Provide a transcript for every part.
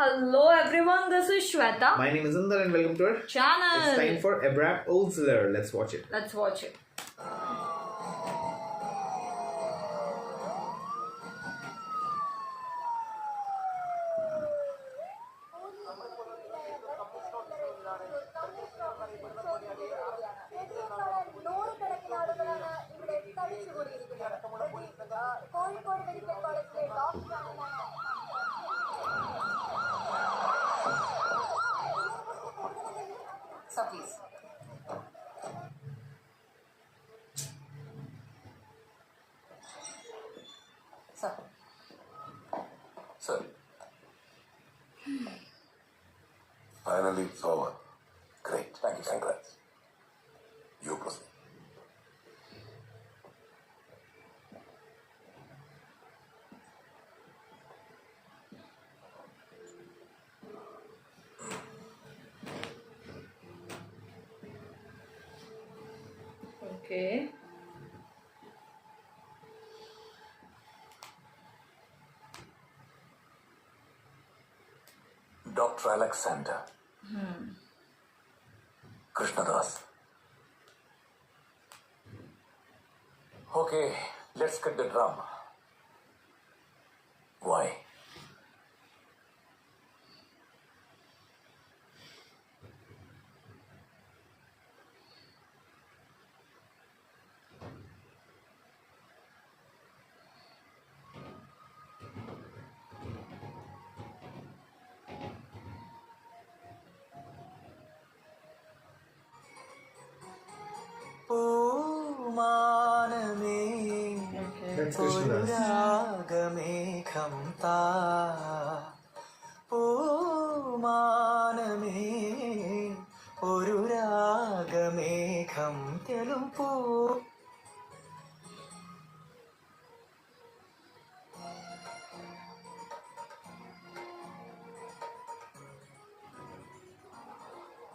Hello everyone, this is Shweta. My name is Sundar and welcome to our channel. It's time for Abraham Oldsler. Let's watch it. Let's watch it. Sir, please. Sir. Sir. Finally, it's over. Great. Thank you. Congrats. You proceed. Okay. Dr. Alexander. Krishnadas. Okay, let's get the drum. Why? That's Krishnadas. രാഗമേഘം താ പൂമാനമേ ഒരു രാഗമേഘം തെലുമ്പൂ.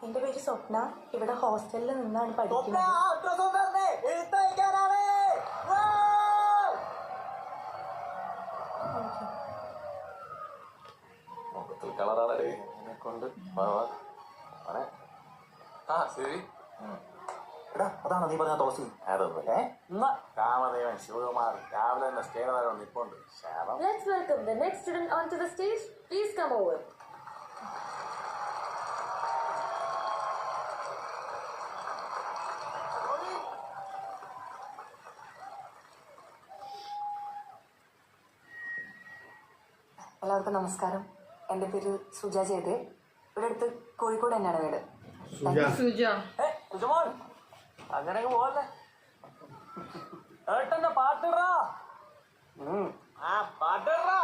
എന്റെ പേര് സ്വപ്ന. ഇവിടെ ഹോസ്റ്റലിൽ നിന്നാണ് പഠിക്കുന്നത്. മൊത്തത്തിൽ കളറാണല്ലേ എന്നെ കൊണ്ട് ആ ശരി എടാ, അതാണ് നീ പറഞ്ഞ തുളസി. രാമദേവൻ ശിവകുമാർ രാവിലെ തന്നെ സ്റ്റേജ് നിപ്പുണ്ട് ശാപം. Let's welcome the next student onto the stage. Please come over. എല്ലാവർക്കും നമസ്കാരം. എൻ്റെ പേര് സുജ ജയദേ. ഇവിടെ അടുത്ത് കോഴിക്കോട് തന്നെയാണ് വീട്. Suja. കുജമോൻ, അങ്ങനെ പോവല്ലേ? ഏട്ടന്റെ പാട്ടിടാ. ആ പാട്ടിടാ.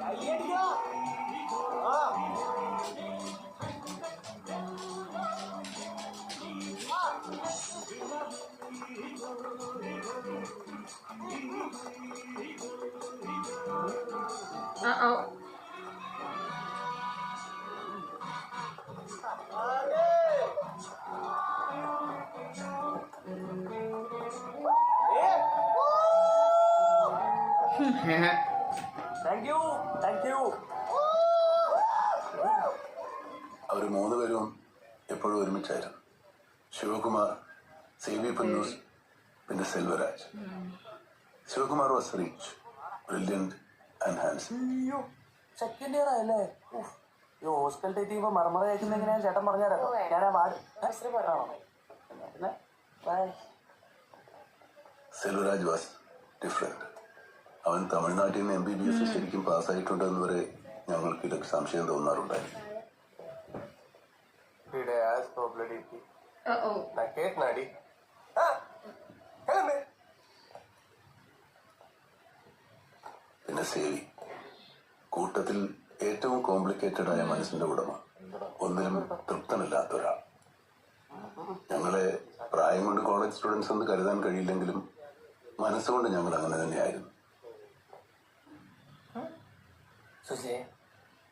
കയ്യടിക്കോ? ആ Uh-oh. Thank you, thank you. അവർ മൂന്നുപേരും എപ്പോഴും ഒരുമിച്ചായിരുന്നു. ശിവകുമാർ, സി.വി. പുന്നൂസ്, പിന്നെ Selvaraj. Sivakumar was rich, brilliant and handsome. അയ്യോ, സെക്കൻഡ് ഇയർ ആയല്ലേ? ഈ ഹോസ്റ്റൽ ഡേറ്റ് ചെയ്യുമ്പോ മർമറ കഴിക്കുന്ന എങ്ങനെയാ ചേട്ടൻ പറഞ്ഞാലോ? ഞാൻ ആ വാർഡ് പിന്നെ സെൽവരാജ് വാസ് ഡിഫറെന്റ്. അവൻ തമിഴ്നാട്ടിൽ നിന്ന് MBBS ശരിക്കും പാസ്സായിട്ടുണ്ടെന്ന് വരെ ഞങ്ങൾക്ക് ഇതൊക്കെ സംശയം തോന്നാറുണ്ടായിരുന്നു. Uh-oh. പിന്നെ സേവി കൂട്ടത്തിൽ ഏറ്റവും കോംപ്ലിക്കേറ്റഡ് ആയ മനസ്സിന്റെ ഉടമ, ഒന്നിലും തൃപ്തനല്ലാത്ത ഒരാൾ. ഞങ്ങളെ പ്രായം കൊണ്ട് കോളേജ് സ്റ്റുഡൻസ് എന്ന് കരുതാൻ കഴിയില്ലെങ്കിലും മനസ്സുകൊണ്ട് ഞങ്ങൾ അങ്ങനെ തന്നെയായിരുന്നു. സുജയെ,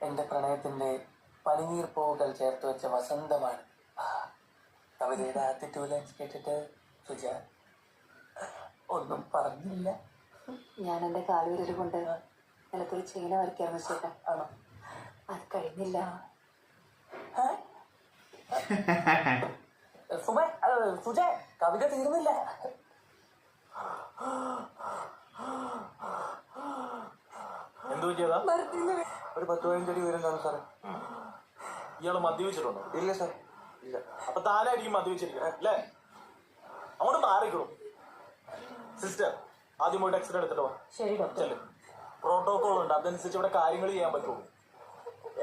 എന്റെ പ്രണയത്തിന്റെ പനിനീർ പൂവുകൾ ചേർത്ത് വെച്ച വസന്തമാണ്. കവിതയുടെ ആദ്യ 2 ലൈൻസ് കേട്ടിട്ട് സുജ ഒന്നും പറഞ്ഞില്ല. ഞാൻ എൻ്റെ കാലുവിരൽ കൊണ്ട് നിലത്തൊരു ചെയിന വരയ്ക്കായിരുന്നു ചേട്ടാ. ആണോ? അത് കഴിഞ്ഞില്ല. സുജ കവിത തീർന്നില്ല. എന്തു പറ്റിയതാ? ഒരു 10-15 അടി വരുന്നതാണ് സാറേ. ഇയാള് മദ്യപിച്ചിട്ടുണ്ടോ? ഇല്ല സാർ, ഇല്ല. അപ്പൊ താനായിരിക്കും മദ്യപിച്ചിരിക്കണേ അല്ലേ? അങ്ങോട്ട് മാറിക്കോളും. സിസ്റ്റർ, ആദ്യം പോയിട്ട് എക്സ്റേ എടുത്തിട്ട് വാ. ശരി ഡോക്ടർ. പ്രോട്ടോകോൾ ഉണ്ട്, അതനുസരിച്ച് ഇവിടെ കാര്യങ്ങൾ ചെയ്യാൻ പറ്റുള്ളൂ.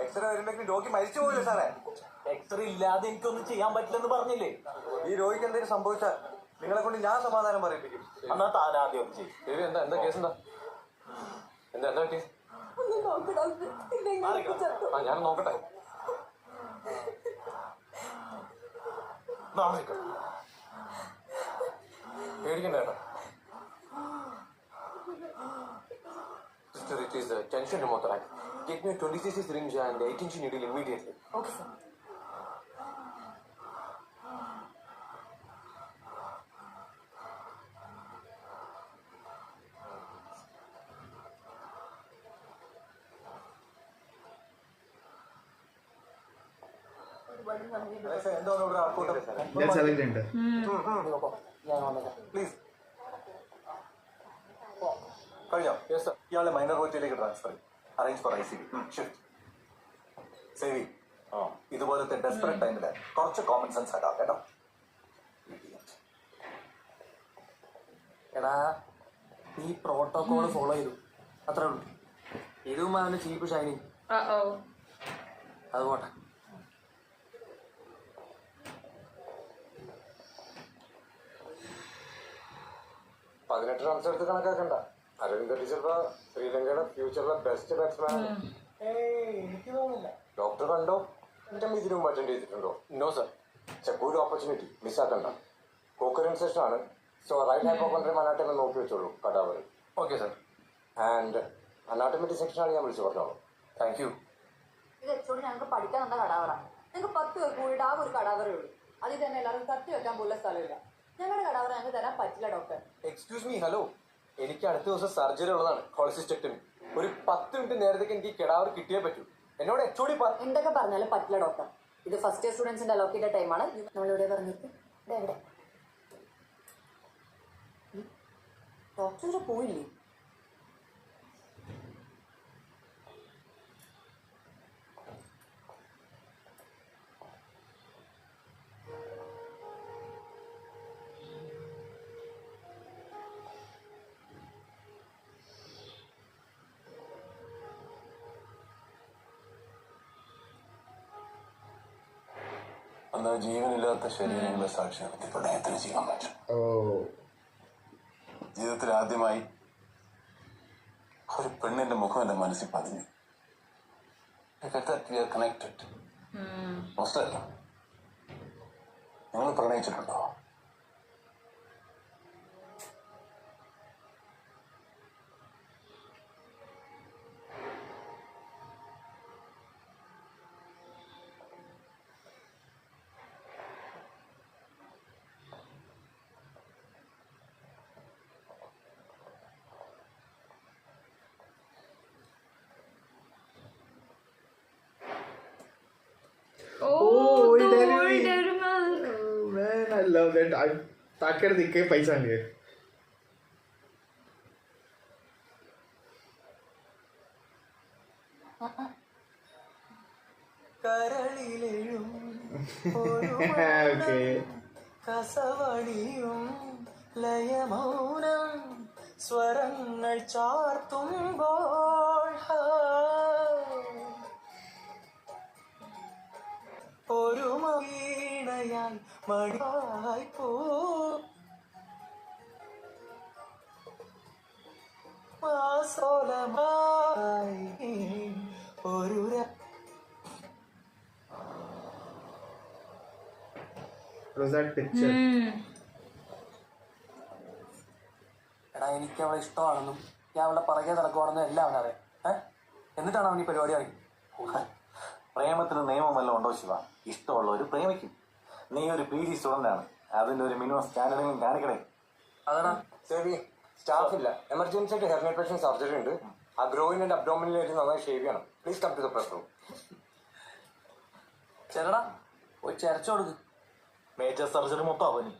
എക്സ്റേ വരുമ്പോഴേക്കും രോഗി മരിച്ചു പോയില്ല സാറേ. എക്സ്റേ ഇല്ലാതെ എനിക്കൊന്നും ചെയ്യാൻ പറ്റില്ലെന്ന് പറഞ്ഞില്ലേ? ഈ രോഗിക്ക് എന്തെങ്കിലും സംഭവിച്ചാൽ നിങ്ങളെ കൊണ്ട് ഞാൻ സമാധാനം പറയിപ്പിക്കും. എന്നാ താനാദ്യം ഒന്ന് ചെയ്യും. ദേവി എന്താ കേസ് എന്താ പറ്റി? ഞാൻ നോക്കട്ടെ. പേടിക്കണ്ട കേട്ടോ സിസ്റ്റർ. ഇറ്റ് ഈസ് ടെൻഷൻ റിമോത്തറായി. Get me a 20cc syringe and 8-inch needle immediately. Okay sir. എന്താണ് ഇവിടെ ആൾക്കൂട്ടം? Let's select enter. ഞാൻ വന്നേക്കാം പ്ലീസ്. കഴിഞ്ഞോ? Yes sir. ഇയാളെ മൈനർ ഹോസ്പിറ്റലിലേക്ക് ട്രാൻസ്ഫർ ചെയ്യും. Arrange four ICU. ഷിഫ്റ്റ്. സേവി, ഇതുപോലത്തെ ഡെസ്പറേറ്റ് ടൈമില് കുറച്ച് കോമൺ സെൻസ് ആക്കാം കേട്ടോ. എടാ, നീ പ്രോട്ടോകോൾ ഫോളോ ചെയ്തു, അത്രേ ഉള്ളൂ. ഇതും അവന്റെ ചീപ്പ് ഷൈനിങ്. അത് പോട്ടെ. പതിനെട്ട് റൺസ് എടുത്ത് കണക്കാക്കണ്ട. അരവിന്ദ് ചിലപ്പോ ശ്രീലങ്കയുടെ ഫ്യൂച്ചറിലെ ബെസ്റ്റ് ബാറ്റ്സ്മാൻ. എനിക്ക് തോന്നുന്നില്ല. ഡോക്ടർ കണ്ടോ? ഇതിനു മുമ്പ് അറ്റൻഡ് ചെയ്തിട്ടുണ്ടോ? No sir. ഒരു ഓപ്പർച്യൂണിറ്റി മിസ്സാക്കണ്ട. കോക്കറിൻ സെഷൻ ആണ്. സോ റൈറ്റ് ഹൈപ്പോകോൺട്രിയം അനാട്ടമി നോക്കി വെച്ചോളൂ cadaver. Okay sir. And anatomic സെക്ഷനാണ് ഞാൻ വിളിച്ചു പറഞ്ഞോളൂ. Thank you. ഇത് എച്ചോട് ഞങ്ങൾക്ക് പഠിക്കാൻ തന്ന കടാവറ. നിങ്ങൾക്ക് 10 പേർ കൂടിയിട്ട് ആ ഒരു കടാവറേ ഉള്ളൂ. അതിൽ തന്നെ എല്ലാവരും തട്ടി വെക്കാൻ പോലുള്ള സ്ഥലമില്ല. ഞങ്ങളുടെ കടാവറ ഞങ്ങൾക്ക് തരാൻ പറ്റില്ല ഡോക്ടർ. Excuse me, hello. എനിക്ക് അടുത്ത ദിവസം സർജറി ഉള്ളതാണ്, കോളിസിസ്റ്റെക്ടമി. ഒരു 10 മിനിറ്റ് നേരത്തേക്ക് എനിക്ക് കെടാവർ കിട്ടിയേ പറ്റൂ. എന്നോട് എച്ചോടി എന്തൊക്കെ പറഞ്ഞാലും പറ്റില്ല ഡോക്ടർ. ഇത് ഫസ്റ്റ് ഇയർ സ്റ്റുഡൻസിന്റെ അലോക്കേറ്റഡ് ടൈമാണ്. നമ്മളിവിടെ പറഞ്ഞിട്ട് എവിടെ ഡോക്ടർ പോയില്ലേ? എന്നാൽ ജീവനില്ലാത്ത ശരീരങ്ങളെ സാക്ഷി നിർത്തി പ്രണയത്തിന് ചെയ്യാൻ പറ്റും. Oh. ജീവിതത്തിൽ ആദ്യമായി ഒരു പെണ്ണിന്റെ മുഖം എന്റെ മനസ്സിൽ പതിഞ്ഞു. കണക്റ്റഡ്. മോസ്റ്റല്ല, നിങ്ങൾ പ്രണയിച്ചിട്ടുണ്ടോ? Oh, the Dairy old Milk. Dairy Milk. Oh man, I love that. I ताकर दिख के पैसा नहीं है. Okay. കസവണിയും ലയമൗനം സ്വരങ്ങൾ ചാർത്തുമ്പോൾ ഒരു വീണയാൽ മടിയായി പോ മാസോലമായി ഒരു What was that picture? എടാ, എനിക്ക് അവളെ ഇഷ്ടമാണെന്നും ഞാൻ അവളുടെ പുറകെ നടക്കുവാണെന്നും എല്ലാം അവനറിയാം. എന്നിട്ടാണ് അവൻ ഈ പരിപാടി അറിയും. പ്രേമത്തിന് നിയമം വല്ലതും ഉണ്ടോ ശിവ? ഇഷ്ടമുള്ളവർ പ്രേമിക്കും. നീ ഒരു PG സ്റ്റുഡന്റ് ആണ്, അതിന്റെ ഒരു മിനിമം സ്റ്റാൻഡേർഡും കാണിക്കണേ. അതാണ് സേവി, സ്റ്റാഫ് ഇല്ല. എമർജൻസി ആയിട്ട് ഹെർണിയ പേഷ്യന്റ് സർജറി ഉണ്ട്. ആ ഗ്രോയിൻ ആൻഡ് അബ്ഡോമിനിലേക്ക് നന്നായി ഷേവ് ചെയ്യണം. Please come to the press room. ചേരടാ പോയി ചെരച്ചു കൊടുക്ക്. മേജർ സർജറി മൊത്തം അവന്.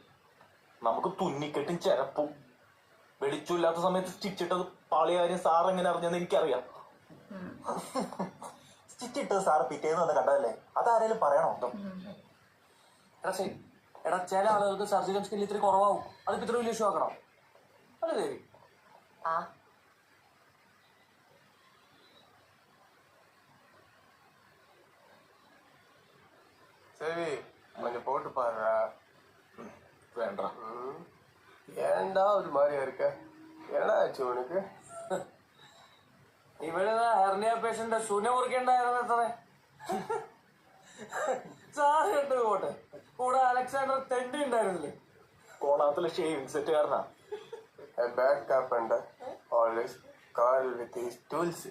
നമുക്ക് തുന്നിക്കെട്ടും ചെരപ്പും വെളിച്ചില്ലാത്ത സമയത്ത് സ്റ്റിച്ചിട്ടത് പാളിയ കാര്യം സാർ എങ്ങനെ അറിഞ്ഞെന്ന് എനിക്കറിയാം. സ്റ്റിച്ചിട്ടത് സാറ് പിറ്റേന്ന് വന്ന് കണ്ടതല്ലേ, അതാരേലും പറയണോ? എടാ ശരി, എടാ ചില ആളുകൾക്ക് സർജിക്കൽ സ്കിൽ ഇത്തിരി കുറവാകും. അതിപ്പോ ഇത്ര വലിയ ഇഷ്യൂ ആക്കണം അല്ലേ ദേവി? ആ சரி கொஞ்சம் போட்டு பாருடா. വേണ്ട. ஏன்டா ஒரு மாதிரியா இருக்க? என்னடா ஆச்சு உனக்கு? ഇവിടെ ഹെർണിയ പേഷ്യന്റ് ശൂന്യം മുറിക്കണ്ടായിരുന്നു അത്രേ. സാറ് കണ്ടു പോട്ടെ, കൂടെ അലക്സാണ്ടർ തെണ്ടി ഉണ്ടായിരുന്നില്ലേ? കോണാത്തിലെ ഷേവിംഗ് സെറ്റ് കാരനാ. A bad carpenter always call with his tools.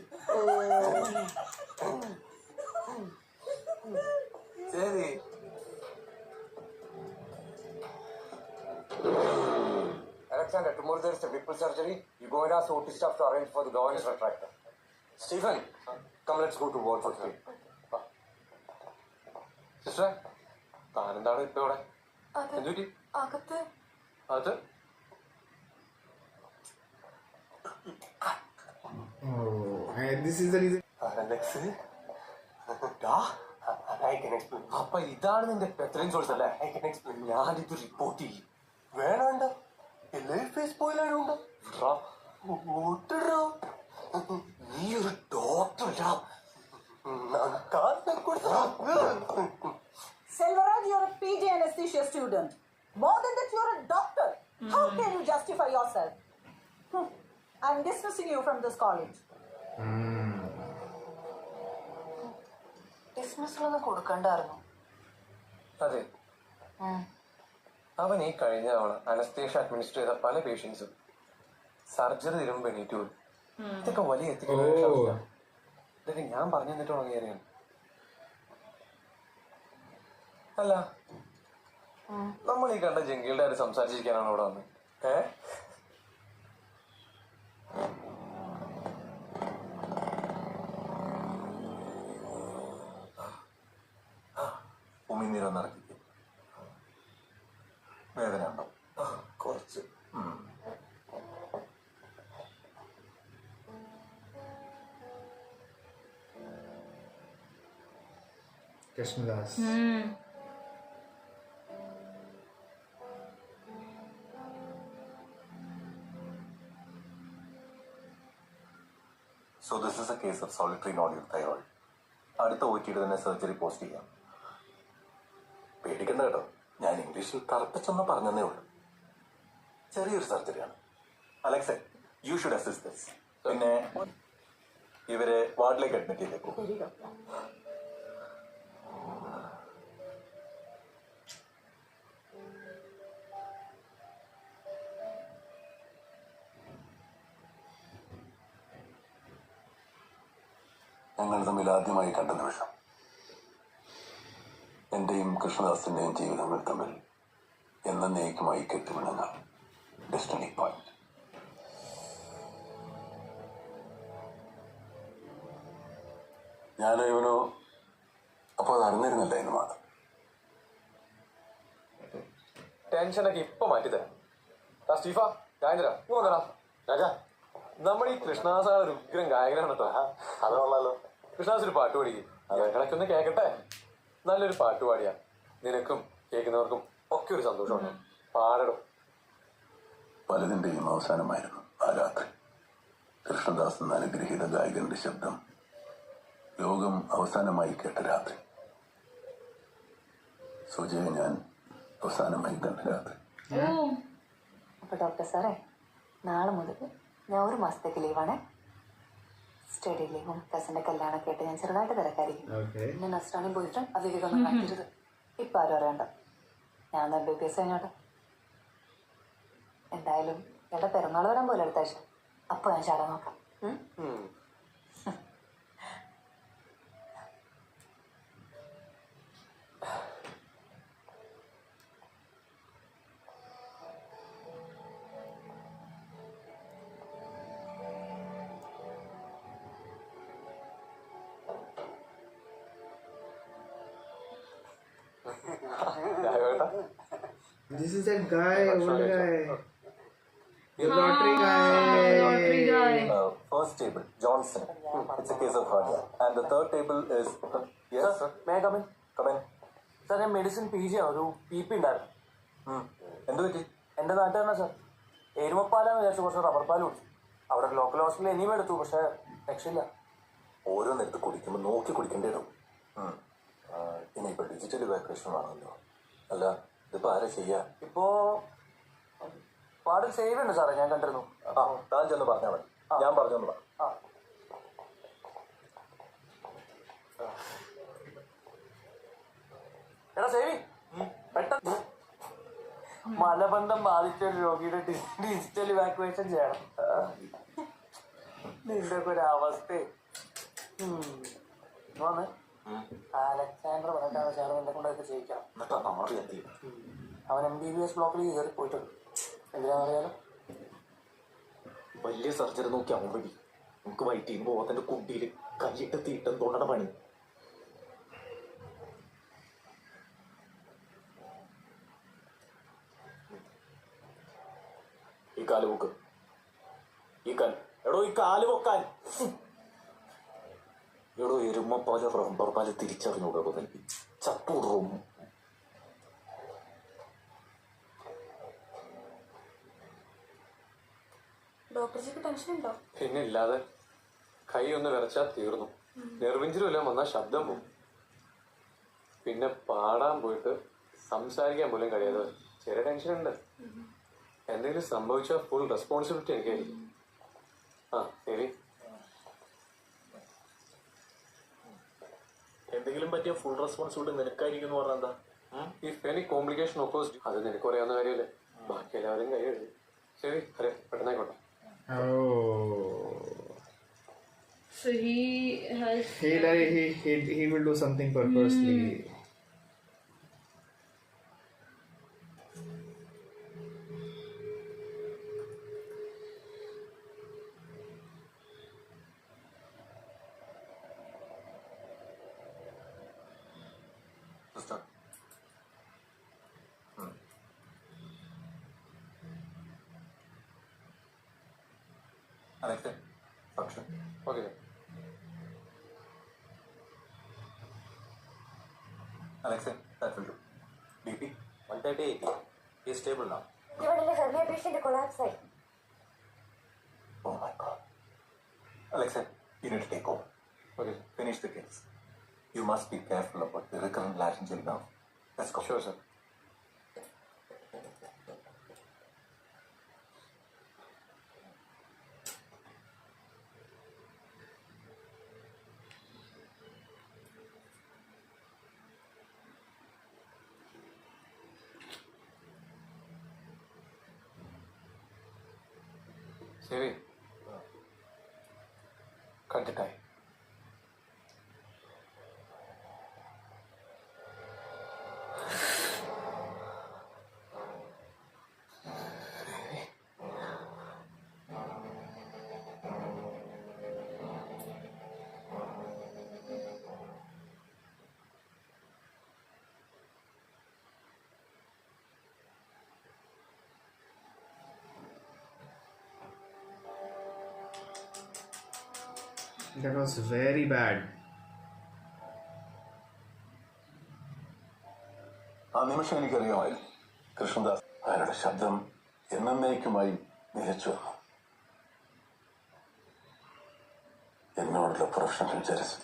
சரி Alexander, tomorrow there is a nipple surgery. You go and ask OT staff to arrange for the governance retractor. Stephen, come let's go to ward for 3. സിസ്റ്ററെ, താനെന്താണ് ഇപ്പൊ ഇവിടെ? എന്തുപറ്റി? അകത്ത് അത് this is the reason. Alex, അപ്പൊ ഇതാണ് നിന്റെ പെത്രയും source അല്ലേ? ഞാനിത് റിപ്പോർട്ട് ചെയ്യും. വേണണ്ട ഫേസ് പോയില്ലുണ്ടോ? നീ ഒരു doctor. Selvaraj, you're a PG anesthesia student. More than that, you're a doctor. How can you justify yourself? I'm dismissing you from this college. ഡിസ്മിസിലൊന്നും കൊടുക്കണ്ടായിരുന്നു. അതെ, അവൻ ഈ കഴിഞ്ഞ തവണ അനസ്തേഷ്യ അഡ്മിനിസ്റ്റർ ചെയ്ത പല പേഷ്യൻസും സർജറി തരുമ്പോൾ എണീറ്റ് പോയി. ഇതൊക്കെ വലിയ എത്തിക്കുന്ന ഇതൊക്കെ ഞാൻ പറഞ്ഞു തന്നിട്ട് ഉണങ്ങിയാണ്. അല്ല, നമ്മൾ ഈ കണ്ട ജംഗിളുടെ കാര്യം സംസാരിച്ചിരിക്കാനാണ് ഇവിടെ വന്നത്. ഉമിനീരൊന്നിറക്കി. വേദന ഉണ്ടോ? കുറച്ച്. Krishnadas. So this is a case of solitary nodule thyroid. അടുത്ത OTയുടെ തന്നെ സർജറി പോസ്റ്റ് ചെയ്യാം. പേടിക്കണ്ട കേട്ടോ, ഞാൻ ഇംഗ്ലീഷിൽ തറപ്പിച്ചൊന്ന് പറഞ്ഞതേ ഉള്ളൂ. ചെറിയൊരു സർജറിയാണ്. അലക്സെ, യു ഷുഡ് അസിസ്റ്റ് ദിസ്. പിന്നെ ഇവരെ വാർഡിലേക്ക് അഡ്മിറ്റ് ചെയ്തേക്കും. ഞങ്ങൾ തമ്മിൽ ആദ്യമായി കണ്ട നിമിഷം എന്റെയും കൃഷ്ണദാസിന്റെയും ജീവിതങ്ങൾ തമ്മിൽ എന്നേക്കുമായി കെട്ടുമിണങ്ങ ഡെസ്റ്റിനി പോയിന്റ്. ഞാനോ ഇവനോ അപ്പൊ അത് അറിഞ്ഞിരുന്നില്ല എന്ന് മാത്രം. ടെൻഷനൊക്കെ ഇപ്പൊ മാറ്റിത്തരാം. സ്റ്റീഫ, ഗായന്ദ്ര, പോകണ്ടടാ. രാജാ, നമ്മുടെ ഈ കൃഷ്ണദാസ് ഒരു ഉഗ്രം ഗായകനാണ് കേട്ടോ. അത് കൊള്ളാലോ. കൃഷ്ണദാസ് ഒരു പാട്ട് പാടിക്കും. അതൊക്കെ ഒന്ന് കേക്കട്ടെ. നല്ലൊരു പാട്ട് പാടിയാ നിനക്കും കേൾക്കുന്നവർക്കും ഒക്കെ ഒരു സന്തോഷമുണ്ട്. പാടടും. പലതിന്റെയും അവസാനമായിരുന്നു ആ രാത്രി. കൃഷ്ണദാസ് എന്ന അനുഗ്രഹീത ഗായകന്റെ ശബ്ദം ലോകം അവസാനമായി കേട്ട രാത്രി. സുജയെ ഞാൻ അവസാനമായി കണ്ട രാത്രി. അപ്പൊ ഡോക്ടർ സാറേ, നാളെ മുതൽ ഞാൻ 1 മാസത്തേക്ക് ലീവാണ്. സ്റ്റഡി ലീവും കസിന്റെ കല്യാണമൊക്കെ ആയിട്ട് ഞാൻ ചെറുതായിട്ട് തിരക്കായിരിക്കും. പിന്നെ നസ്രാണി പോയിട്ട് അവിവേകൊന്നും കാണിക്കരുത്. ഇപ്പൊ ആരും അറിയണ്ട. ഞാൻ MBBS കഴിഞ്ഞോട്ടെ. എന്തായാലും എന്റെ പിറന്നാൾ വരാൻ പോലെ അടുത്ത ആഴ്ച. അപ്പൊ ഞാൻ ചാടാൻ നോക്കാം. രാഘവേട്ടാ This is that guy, old guy. The Ah, lottery guy. First table, Johnson. It's a case of hernia. And the third table is... Yes, sir. May come in Come in. Sir ഞാൻ മെഡിസിൻ പി ജി ഒരു P P ഉണ്ടായിരുന്നു. എന്ത് പറ്റി? എൻ്റെ നാട്ടുകാരനാ sir. എരുമപ്പാലാന്ന് വിചാരിച്ചു കുറച്ച് rubber പാൽ കുടിച്ചു. അവിടെ ലോക്കൽ ഹോസ്പിറ്റലിൽ എനിയും എടുത്തു, പക്ഷെ രക്ഷയില്ല. ഓരോന്നെടുത്ത് കുടിക്കുമ്പോൾ നോക്കി കുടിക്കേണ്ടി വരും. ഇനിയിപ്പോൾ ഡിജിറ്റൽ ഇവാക്വേഷൻ ആണല്ലോ. അല്ല, ഇതിപ്പോൾ ആരാ ചെയ്യാ? ഇപ്പോ പാടിൽ സേവ് ഉണ്ട് സാറേ, ഞാൻ കണ്ടിരുന്നു. താൻ ചെന്ന് പറഞ്ഞാൽ മതി. ഞാൻ പറഞ്ഞോളാം. എടാ സേവി, പെട്ടെന്ന് മലബന്ധം ബാധിച്ച ഒരു രോഗിയുടെ ഡിജിറ്റൽ ഇവാക്യുവേഷൻ ചെയ്യണം. നിന്റെ ഒക്കെ ഒരു അവസ്ഥ. വന്ന് അലക്സാണ്ടർ പറഞ്ഞിട്ടാണ് സാർ നിന്നെ കൊണ്ടൊക്കെ ചെയ്യിക്കാം. അവൻ MBBS ബ്ലോക്കിൽ കയറി പോയിട്ടുണ്ട്. എന്തിനാണെന്നറിയാലോ? വലിയ സർജറി നോക്കി അവൻ വഴി നമുക്ക് വൈറ്റ് ചെയ്യുമ്പോൾ ഓത്തൻ്റെ കുട്ടിയിൽ കൈയിട്ട് തീട്ടം തൊണ്ടണ പണി. ഈ കാല് പൊക്ക്. ഈ കാല് എടോ, ഈ കാല് പൊക്കാൻ. എടോ, എരുമപ്പാല് റബ്ബർ പാല് തിരിച്ചറിഞ്ഞൂടോ എനിക്ക് ചപ്പൂടും. ഡോക്ടർജിക്ക് ടെൻഷൻ ഉണ്ടോ? പിന്നെ ഇല്ലാതെ. കൈ ഒന്ന് വിറച്ചാൽ തീർന്നു. നെർവിഞ്ചിലും വന്നാൽ ശബ്ദം പോകും. പിന്നെ പാടാൻ പോയിട്ട് സംസാരിക്കാൻ പോലും കഴിയാതെ ചെറിയ ടെൻഷൻ ഉണ്ട്. എന്തെങ്കിലും സംഭവിച്ചാൽ ഫുൾ റെസ്പോൺസിബിലിറ്റി എനിക്കായിരിക്കും. ശരി. എന്തെങ്കിലും പറ്റിയ ഫുൾ റെസ്പോൺസിബിലിറ്റി നിനക്കായിരിക്കും എന്ന് പറഞ്ഞാൽ എന്താ? ഇഫ് എനി കോംപ്ലിക്കേഷൻ ഓപ്പോസിറ്റ് അത് നിനക്ക് അറിയാവുന്ന കാര്യമല്ലേ. ബാക്കി എല്ലാവരും കൈ എഴുതി. ശരി, അതെ, പെട്ടെന്നായിക്കോട്ടെ. Oh. So he has. He will do something purposely. Sister. Alexa, function. Okay sir. Alexa, that will do. BP 130/80. He is stable now. ഇവിടെ ഹെർണിയ പേഷ്യന്റ് കൊളാപ്സ് ആയി. Oh my God. Alexa, you need to take over. Okay sir. Finish the case. You must be careful about the recurrent laryngeal nerve. Let's go. Sure sir. ശരി, കണ്ടിട്ടായി. That was very bad. ആ നിമിഷം എനിക്കറിയാമായിരുന്നു കൃഷ്ണദാസ് അയാളുടെ ശബ്ദം എന്നേക്കുമായി നിലച്ചു വന്നു. എന്നോടുള്ള പ്രൊഫഷണൽ ജലസി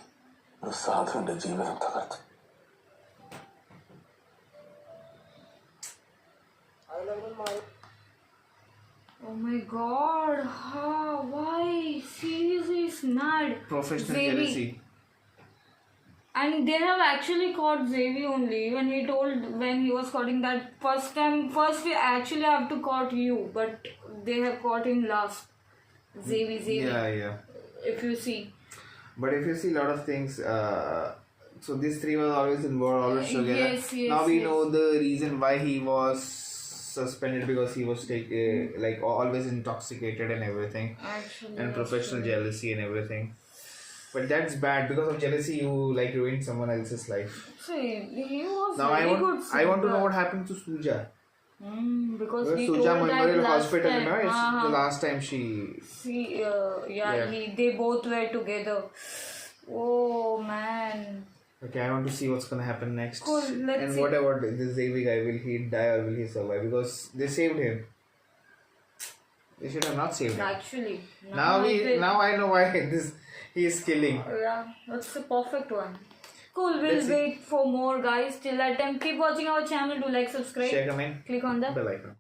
ഒരു സാധുവിന്റെ ജീവിതം തകർത്തു. Oh my God! How? Why? Seriously, it's mad. Professional Xavi. jealousy. And they have actually caught Xavi only when he told when he was caught that first we actually have to caught you, but they have caught him last. Xavi. Yeah. If you see. But if you see a lot of things, so these three were always involved, always together. Yes, now we yes. know the reason why he was suspended, because he was like always intoxicated and everything, Actually. and professional jealousy and everything. But that's bad. Because of jealousy, you like ruined someone else's life. See, he was Now very good. I want to know singer. what happened to Suja. Because Because he Suja told that Memorial last Hospital, time. remember? It's the last time she. See, Yeah. they both were together. Oh man. Okay, I want to see what's gonna happen next. Cool, let's and see. what about this Xavi guy? Will he die or will he survive? Because they saved him. They should have not saved him. Actually, Now I know why he is killing. Yeah, that's the perfect one. Cool, we'll Let's see. wait for more, guys. Till that time, keep watching our channel. Do like, subscribe, Share, comment, click on the bell icon.